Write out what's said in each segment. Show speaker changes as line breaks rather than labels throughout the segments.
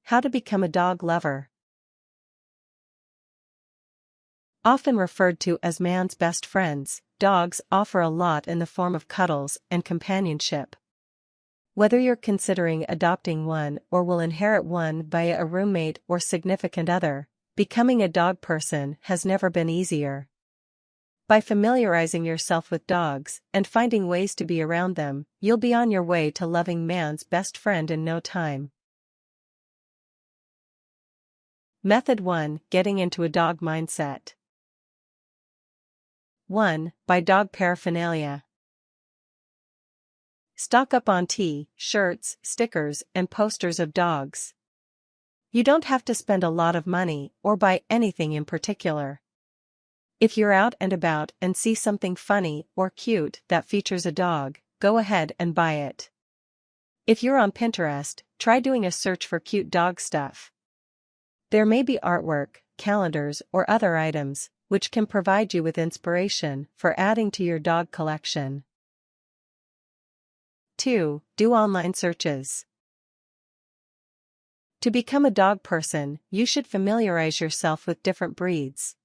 How to become a dog lover. Often referred to as man's best friends, dogs offer a lot in the form of cuddles and companionship. Whether you're considering adopting one or will inherit one via a roommate or significant other, becoming a dog person has never been easier. By familiarizing yourself with dogs and finding ways to be around them, you'll be on your way to loving man's best friend in no time. Method 1: Getting into a dog mindset. 1. Buy dog paraphernalia. Stock up on T-shirts, stickers, and posters of dogs. You don't have to spend a lot of money or buy anything in particular. If you're out and about and see something funny or cute that features a dog, go ahead and buy it. If you're on Pinterest, try doing a search for cute dog stuff. There may be artwork, calendars, or other items, which can provide you with inspiration for adding to your dog collection. 2. Do online searches. To become a dog person, you should familiarize yourself with different breeds.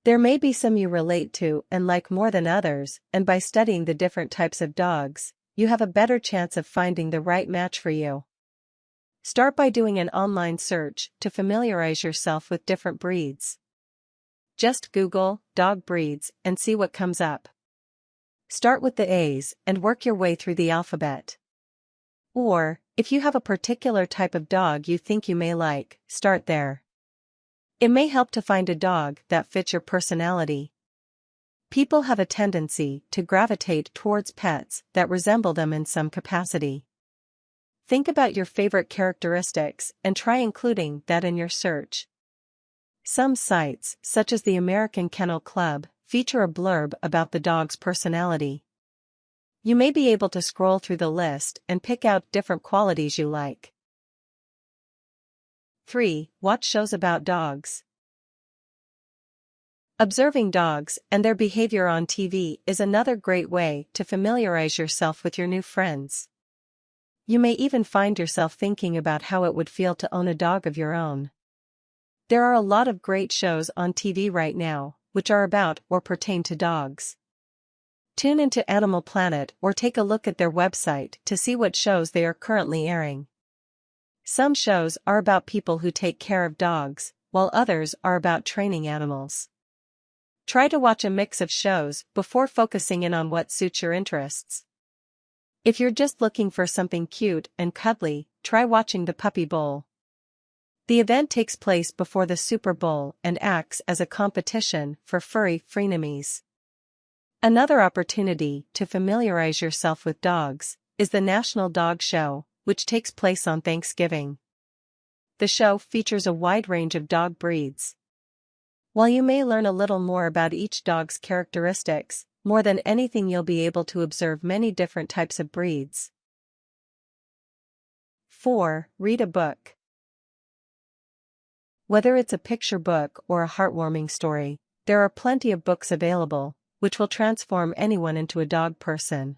There may be some you relate to and like more than others, and by studying the different types of dogs, you have a better chance of finding the right match for you. Start by doing an online search to familiarize yourself with different breeds. Just Google dog breeds and see what comes up. Start with the A's and work your way through the alphabet. Or, if you have a particular type of dog you think you may like, start there. It may help to find a dog that fits your personality. People have a tendency to gravitate towards pets that resemble them in some capacity. Think about your favorite characteristics and try including that in your search. Some sites, such as the American Kennel Club, feature a blurb about the dog's personality. You may be able to scroll through the list and pick out different qualities you like. 3. Watch shows about dogs. Observing dogs and their behavior on TV is another great way to familiarize yourself with your new friends. You may even find yourself thinking about how it would feel to own a dog of your own. There are a lot of great shows on TV right now, which are about or pertain to dogs. Tune into Animal Planet or take a look at their website to see what shows they are currently airing. Some shows are about people who take care of dogs, while others are about training animals. Try to watch a mix of shows before focusing in on what suits your interests. If you're just looking for something cute and cuddly, try watching the Puppy Bowl. The event takes place before the Super Bowl and acts as a competition for furry frenemies. Another opportunity to familiarize yourself with dogs is the National Dog Show, which takes place on Thanksgiving. The show features a wide range of dog breeds. While you may learn a little more about each dog's characteristics, more than anything you'll be able to observe many different types of breeds. 4. Read a book. Whether it's a picture book or a heartwarming story, there are plenty of books available, which will transform anyone into a dog person.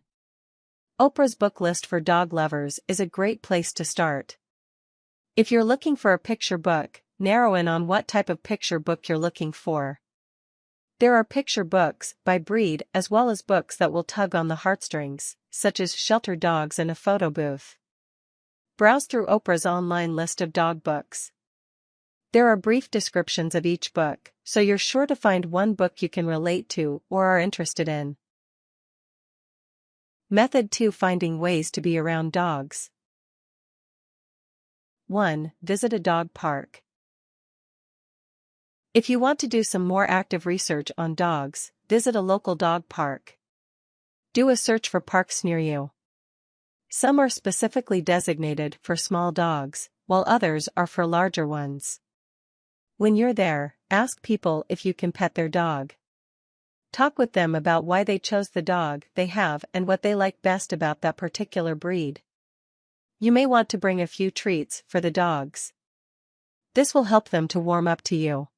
Oprah's book list for dog lovers is a great place to start. If you're looking for a picture book, narrow in on what type of picture book you're looking for. There are picture books by breed as well as books that will tug on the heartstrings, such as Shelter Dogs in a Photo Booth. Browse through Oprah's online list of dog books. There are brief descriptions of each book, so you're sure to find one book you can relate to or are interested in. Method 2: Finding ways to be around dogs. 1. Visit a dog park. If you want to do some more active research on dogs, visit a local dog park. Do a search for parks near you. Some are specifically designated for small dogs, while others are for larger ones. When you're there, ask people if you can pet their dog. Talk with them about why they chose the dog they have and what they like best about that particular breed. You may want to bring a few treats for the dogs. This will help them to warm up to you.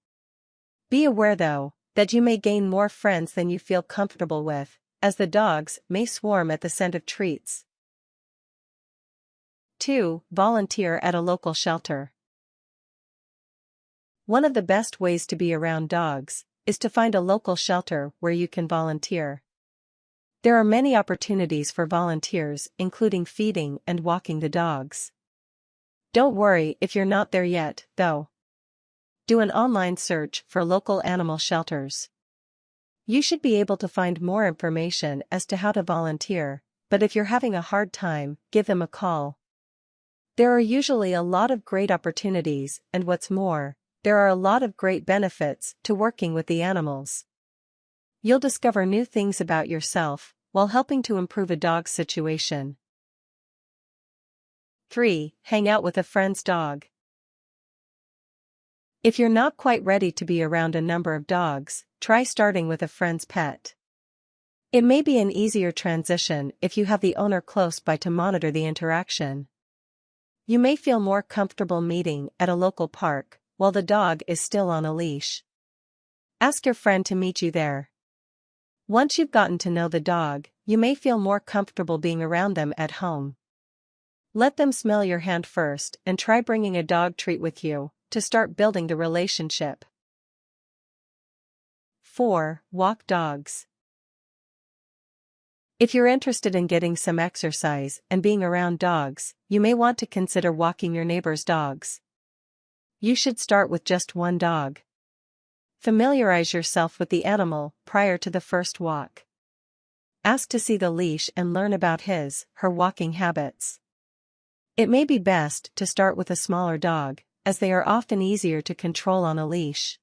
Be aware though, that you may gain more friends than you feel comfortable with, as the dogs may swarm at the scent of treats. 2. Volunteer at a local shelter. One of the best ways to be around dogs is to find a local shelter where you can volunteer. There are many opportunities for volunteers, including feeding and walking the dogs. Don't worry if you're not there yet, though. Do an online search for local animal shelters. You should be able to find more information as to how to volunteer, but if you're having a hard time, give them a call. There are usually a lot of great opportunities, and what's more, there are a lot of great benefits to working with the animals. You'll discover new things about yourself while helping to improve a dog's situation. 3. Hang out with a friend's dog. If you're not quite ready to be around a number of dogs, try starting with a friend's pet. It may be an easier transition if you have the owner close by to monitor the interaction. You may feel more comfortable meeting at a local park while the dog is still on a leash. Ask your friend to meet you there. Once you've gotten to know the dog, you may feel more comfortable being around them at home. Let them smell your hand first and try bringing a dog treat with you to start building the relationship. 4. Walk dogs. If you're interested in getting some exercise and being around dogs, you may want to consider walking your neighbor's dogs. You should start with just one dog. Familiarize yourself with the animal prior to the first walk. Ask to see the leash and learn about her walking habits. It may be best to start with a smaller dog, as they are often easier to control on a leash.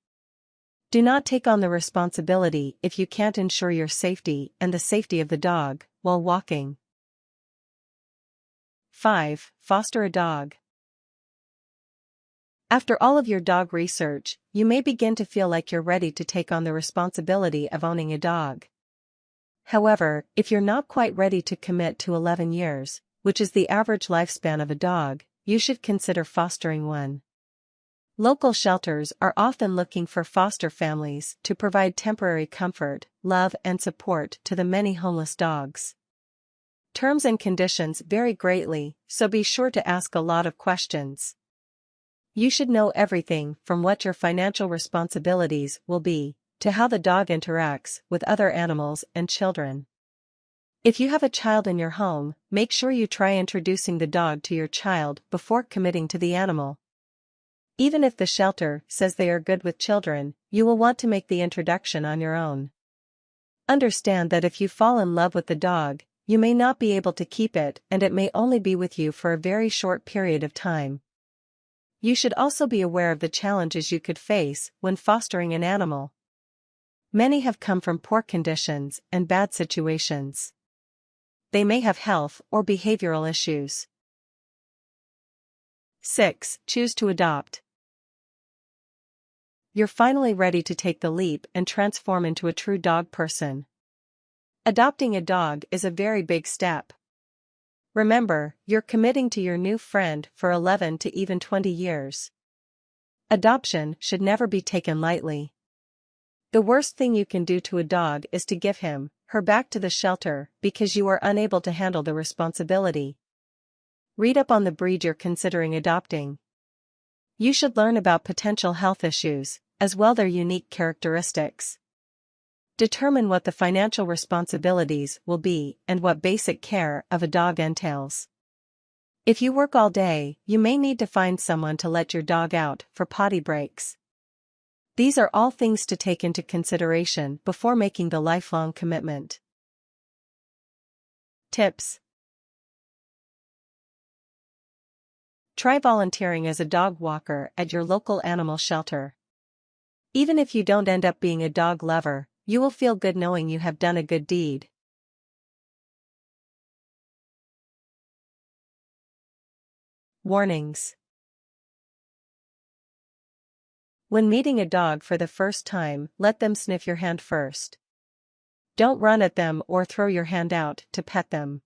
Do not take on the responsibility if you can't ensure your safety and the safety of the dog while walking. 5. Foster a dog. After all of your dog research, you may begin to feel like you're ready to take on the responsibility of owning a dog. However, if you're not quite ready to commit to 11 years, which is the average lifespan of a dog, you should consider fostering one. Local shelters are often looking for foster families to provide temporary comfort, love, and support to the many homeless dogs. Terms and conditions vary greatly, so be sure to ask a lot of questions. You should know everything from what your financial responsibilities will be, to how the dog interacts with other animals and children. If you have a child in your home, make sure you try introducing the dog to your child before committing to the animal. Even if the shelter says they are good with children, you will want to make the introduction on your own. Understand that if you fall in love with the dog, you may not be able to keep it and it may only be with you for a very short period of time. You should also be aware of the challenges you could face when fostering an animal. Many have come from poor conditions and bad situations. They may have health or behavioral issues. 6. Choose to adopt. You're finally ready to take the leap and transform into a true dog person. Adopting a dog is a very big step. Remember, you're committing to your new friend for 11 to even 20 years. Adoption should never be taken lightly. The worst thing you can do to a dog is to give her back to the shelter because you are unable to handle the responsibility. Read up on the breed you're considering adopting. You should learn about potential health issues, as well as their unique characteristics. Determine what the financial responsibilities will be and what basic care of a dog entails. If you work all day, you may need to find someone to let your dog out for potty breaks. These are all things to take into consideration before making the lifelong commitment. Tips. Try volunteering as a dog walker at your local animal shelter. Even if you don't end up being a dog lover, you will feel good knowing you have done a good deed. Warnings. When meeting a dog for the first time, let them sniff your hand first. Don't run at them or throw your hand out to pet them.